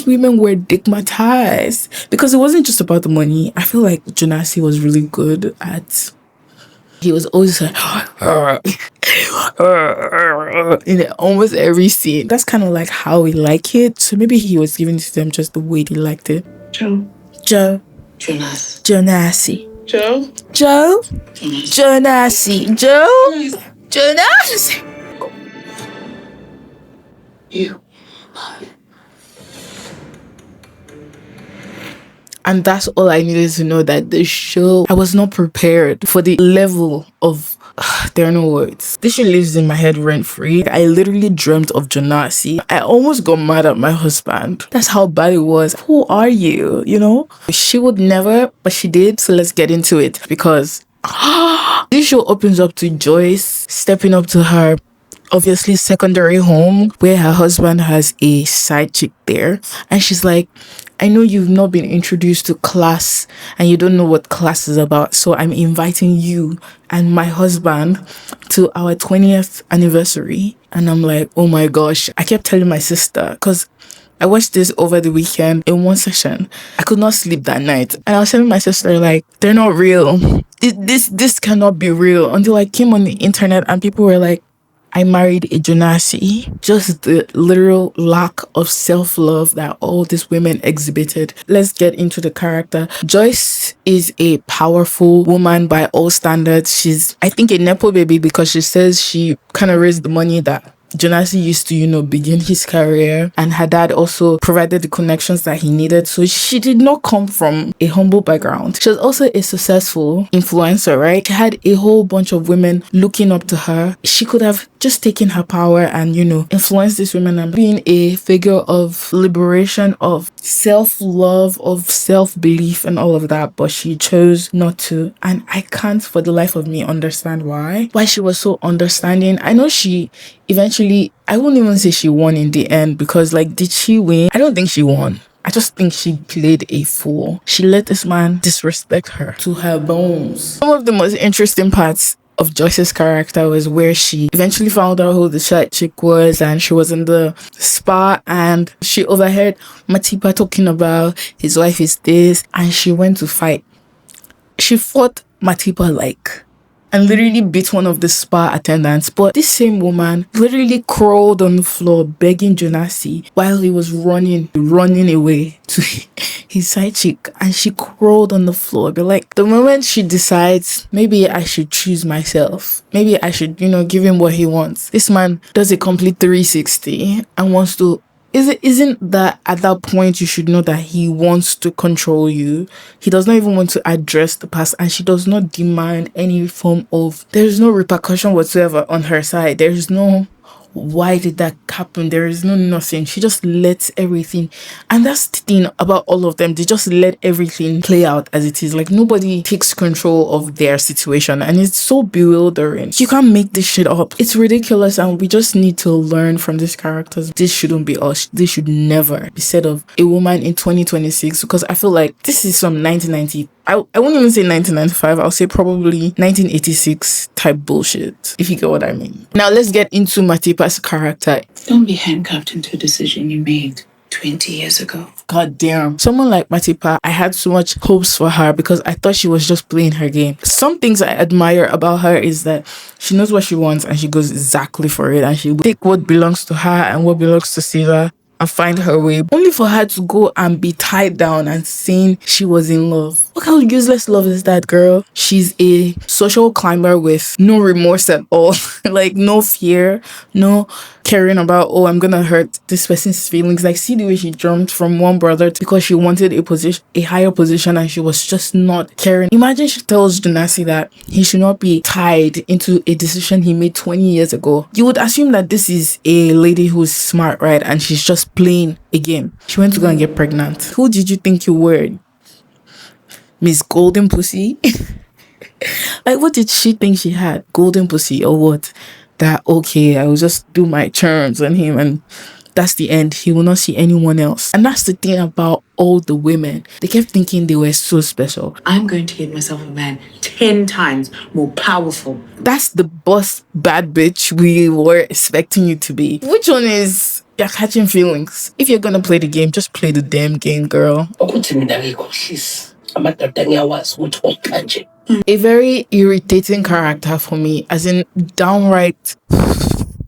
these women were stigmatized because it wasn't just about the money. I feel like Jonasi was really good at. He was always like, in almost every scene. That's kind of like how we like it. So maybe he was giving it to them just the way they liked it. Joe. Jonasi. Joe. Jonasi. Jonasi. You. And that's all I needed to know, that the show, I was not prepared for the level of, there are no words. This show lives in my head rent free. I literally dreamt of Jonasi. I almost got mad at my husband. That's how bad it was. Who are you? You know? She would never, but she did. So let's get into it, because this show opens up to Joyce stepping up to her obviously secondary home where her husband has a side chick there, and she's like, I know you've not been introduced to class and you don't know what class is about, so I'm inviting you and my husband to our 20th anniversary. And I'm like, oh my gosh. I kept telling my sister, because I watched this over the weekend in one session. I could not sleep that night, and I was telling my sister, like, they're not real. This cannot be real, until I came on the internet and people were like, I married a Jonasi. Just the literal lack of self-love that all these women exhibited. Let's get into the character. Joyce is a powerful woman by all standards. She's, I think, a nepo baby, because she says she kind of raised the money that Jonasi used to, begin his career, and her dad also provided the connections that he needed. So she did not come from a humble background. She was also a successful influencer, right? She had a whole bunch of women looking up to her. She could have just taken her power and, influenced these women and being a figure of liberation, of self-love, of self-belief and all of that. But she chose not to. And I can't for the life of me understand why she was so understanding. I know she eventually, I won't even say she won in the end, because did she win? I don't think she won. I just think she played a fool. She let this man disrespect her to her bones. Some of the most interesting parts of Joyce's character was where she eventually found out who the side chick was, and she was in the spa and she overheard Matipa talking about his wife is this, and she went to fight. She fought Matipa and literally beat one of the spa attendants. But this same woman literally crawled on the floor begging Jonasi while he was running away to his side chick, and she crawled on the floor. But the moment she decides, maybe I should choose myself, maybe I should, give him what he wants, this man does a complete 360 and wants to. Isn't that at that point you should know that he wants to control you? He does not even want to address the past, and she does not demand any form of, there's no repercussion whatsoever on her side. There's no, why did that happen? There is no nothing. She just lets everything. And that's the thing about all of them. They just let everything play out as it is. Nobody takes control of their situation. And it's so bewildering. You can't make this shit up. It's ridiculous. And we just need to learn from these characters. This shouldn't be us. This should never be said of a woman in 2026. Because I feel like this is some 1990. I won't even say 1995. I'll say probably 1986 type bullshit, if you get what I mean. Now let's get into Matipa's character. Don't be handcuffed into a decision you made 20 years ago. God damn. Someone like Matipa, I had so much hopes for her because I thought she was just playing her game. Some things I admire about her is that she knows what she wants and she goes exactly for it, and she will take what belongs to her and what belongs to Caesar and find her way, only for her to go and be tied down and saying she was in love. What kind of useless love is that, girl? She's a social climber with no remorse at all. No fear, no caring about, oh, I'm gonna hurt this person's feelings. See the way she jumped from one brother because she wanted a higher position, and she was just not caring. Imagine she tells Jonasi that he should not be tied into a decision he made 20 years ago. You would assume that this is a lady who's smart, right? And she's just playing a game. She went to go and get pregnant. Who did you think you were? Miss Golden Pussy? What did she think she had? Golden Pussy or what? That, okay, I will just do my turns on him and that's the end. He will not see anyone else. And that's the thing about all the women. They kept thinking they were so special. I'm going to get myself a man 10 times more powerful. That's the boss bad bitch we were expecting you to be. Which one is You're catching feelings. If you're gonna play the game, just play the damn game, girl. A very irritating character for me, as in downright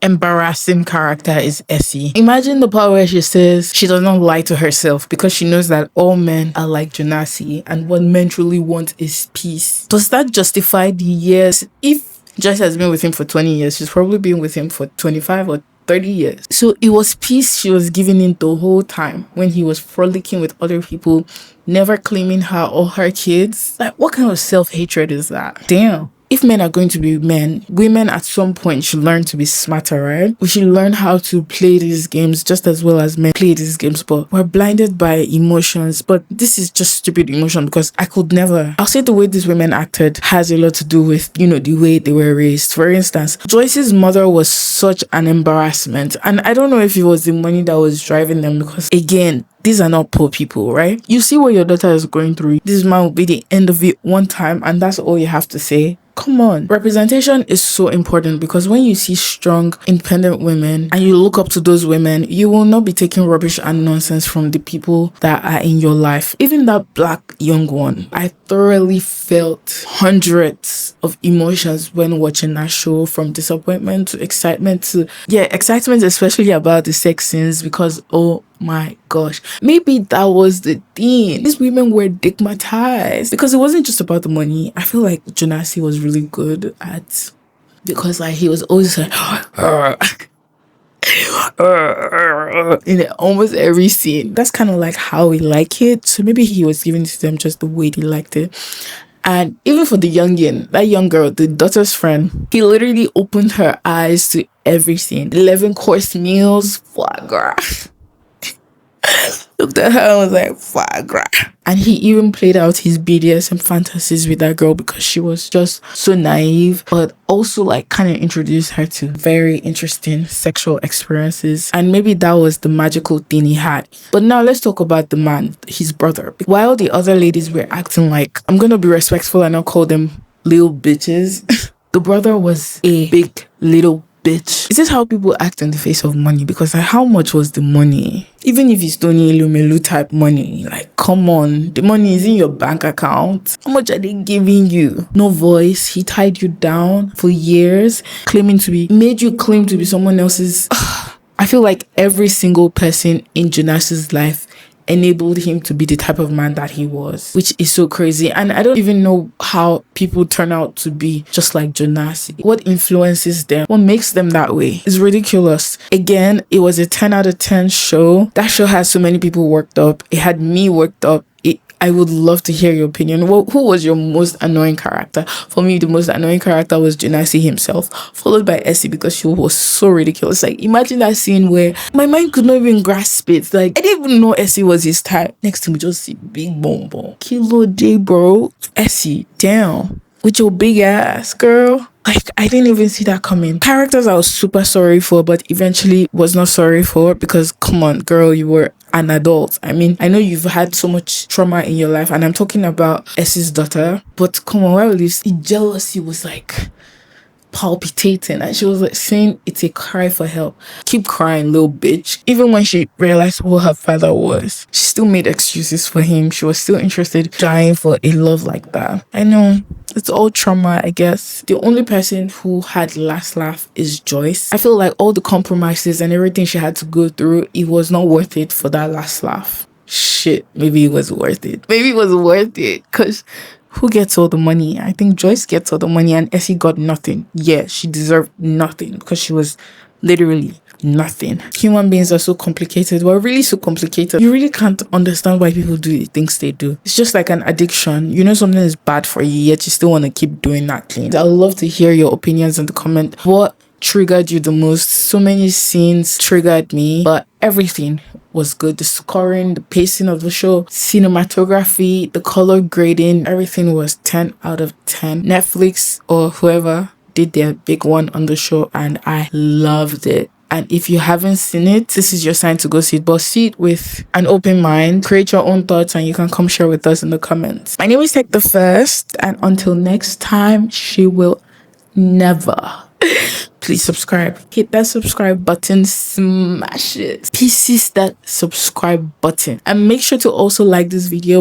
embarrassing character, is Essie. Imagine the part where she says she does not lie to herself because she knows that all men are like Jonasi and what men truly want is peace. Does that justify the years? If Joyce has been with him for 20 years, she's probably been with him for 25 or 30 years. So it was peace she was giving him the whole time when he was frolicking with other people, never claiming her or her kids. Like, what kind of self-hatred is that? Damn. If men are going to be men, women at some point should learn to be smarter, right? We should learn how to play these games just as well as men play these games, but we're blinded by emotions. But this is just stupid emotion because I could never. I'll say the way these women acted has a lot to do with, the way they were raised. For instance, Joyce's mother was such an embarrassment. And I don't know if it was the money that was driving them because, again, these are not poor people, right? You see what your daughter is going through. This man will be the end of it one time and that's all you have to say. Come on. Representation is so important because when you see strong, independent women and you look up to those women, you will not be taking rubbish and nonsense from the people that are in your life. Even that black young one, I thoroughly felt hundreds of emotions when watching that show, from disappointment to excitement to, excitement especially about the sex scenes because, oh my gosh, maybe that was the thing. These women were stigmatized because it wasn't just about the money. I feel like Jonasi was really good at, because like he was always like in almost every scene. That's kind of like how we like it. So maybe he was giving it to them just the way they liked it. And even for the youngin, that young girl, the daughter's friend, he literally opened her eyes to everything. 11-course meals, foie gras. Looked at her and was like, foie gras. And he even played out his BDSM fantasies with that girl because she was just so naive, but also like kind of introduced her to very interesting sexual experiences. And maybe that was the magical thing he had. But now let's talk about the man, his brother. While the other ladies were acting like, I'm gonna be respectful and not call them little bitches, the brother was a big little bitch. Is this how people act in the face of money? Because like, how much was the money? Even if it's Tony Elumelu type money, like, come on, the money is in your bank account. How much are they giving you? No voice. He tied you down for years, made you claim to be someone else's. I feel like every single person in Jonas's life enabled him to be the type of man that he was, which is so crazy. And I don't even know how people turn out to be just like Jonas. What influences them? What makes them that way? It's ridiculous. Again, it was a 10 out of 10 show. That show has so many people worked up. It had me worked up. I would love to hear your opinion. Well, who was your most annoying character? For me, the most annoying character was Jonasi himself, followed by Essie because she was so ridiculous. Like, imagine that scene where my mind could not even grasp it. Like, I didn't even know Essie was his type. Next to me, just see big bomb. Kilo J, bro. Essie, damn. With your big ass, girl. Like, I didn't even see that coming. Characters I was super sorry for, but eventually was not sorry for because, come on, girl, you were an adult. I mean, I know you've had so much trauma in your life, and I'm talking about Essie's daughter, but come on, why this jealousy was like palpitating, and she was like saying it's a cry for help. Keep crying, little bitch. Even when she realized who her father was, she still made excuses for him. She was still interested, dying for a love like that. I know it's all trauma, I guess. The only person who had last laugh is Joyce. I feel like all the compromises and everything she had to go through, it was not worth it for that last laugh. Shit, maybe it was worth it. Maybe it was worth it, because who gets all the money? I think Joyce gets all the money and Essie got nothing. Yeah, she deserved nothing because she was literally nothing. Human beings are so complicated. We're really so complicated. You really can't understand why people do the things they do. It's just like an addiction. You know something is bad for you, yet you still want to keep doing that thing. I'd love to hear your opinions in the comment. What triggered you the most? So many scenes triggered me, but everything was good. The scoring, the pacing of the show, cinematography, the color grading, everything was 10 out of 10. Netflix or whoever did their big one on the show and I loved it. And if you haven't seen it, this is your sign to go see it. But see it with an open mind. Create your own thoughts and you can come share with us in the comments. My name is Tech the First, and until next time, she will never please subscribe. Hit that subscribe button, smash it. Pieces that subscribe button. And make sure to also like this video.